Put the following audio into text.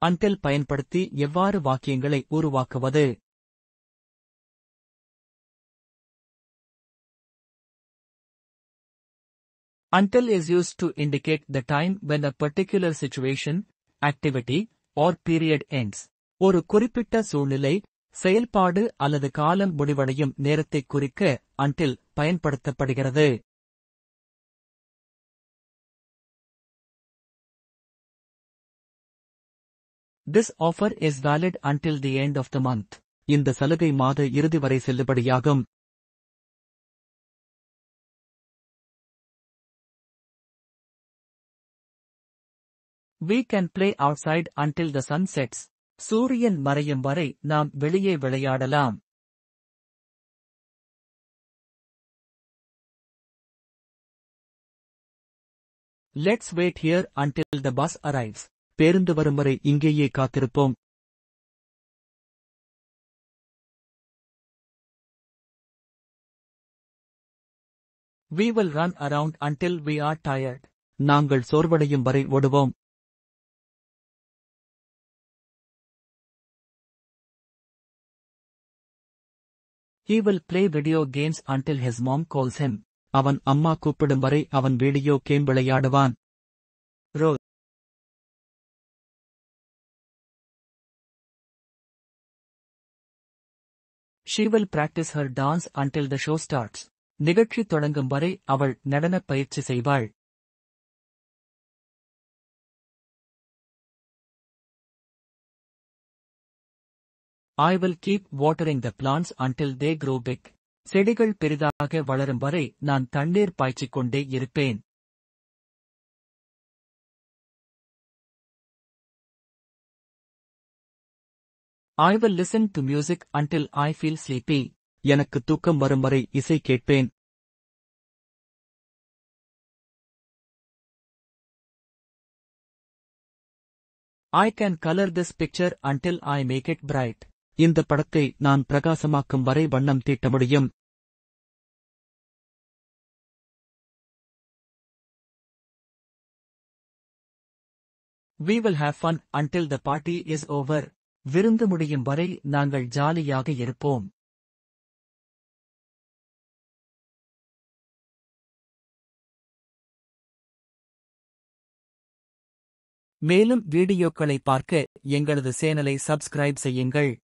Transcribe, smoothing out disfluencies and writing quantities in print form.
until பயன்படுத்தி எவ்வாறு வாக்கியங்களை உருவாக்குவது? Until is used to indicate the time when a particular situation, activity, or period ends. ஒரு குறிப்பிட்ட சூழ்நிலை, செயல்பாடு அல்லது காலம் முடிவடையும் நேரத்தைக் குறிக்க until பயன்படுத்தப்படுகிறது. This offer is valid until the end of the month. இந்த சலுகை மாத இறுதி வரை செல்லுபடியாகும். We can play outside until the sun sets. சூரியன் மறையும் வரை நாம் வெளியே விளையாடலாம். Let's wait here until the bus arrives. பேருந்து வரும் வரை இங்கேயே காத்திருப்போம். We will run around until we are tired. நாங்கள் சோர்வடையும் வரை ஓடுவோம். He will play video games until his mom calls him. அவன் அம்மா கூப்பிடும் வரை அவன் வீடியோ கேம் விளையாடுவான். Rose. She will practice her dance until the show starts. நிகழ்ச்சி தொடங்கும் வரை அவள் நடனப் பயிற்சி செய்வாள். I will keep watering the plants until they grow big. செடிகள் பெரிதாக வளரும் வரை நான் தண்ணீர் பாய்ச்சிக் கொண்டே இருப்பேன். I will listen to music until I feel sleepy. எனக்கு தூக்கம் வரும் வரை இசை கேட்பேன். I can color this picture until I make it bright. இந்த படத்தை நான் பிரகாசமாக்கும் வரை வண்ணம் தீட்ட முடியும். We will have fun until the party is over. விருந்து முடியும் வரை நாங்கள் ஜாலியாக இருப்போம். மேலும் வீடியோக்களை பார்க்க எங்களது சேனலை சப்ஸ்கிரைப் செய்யுங்கள்.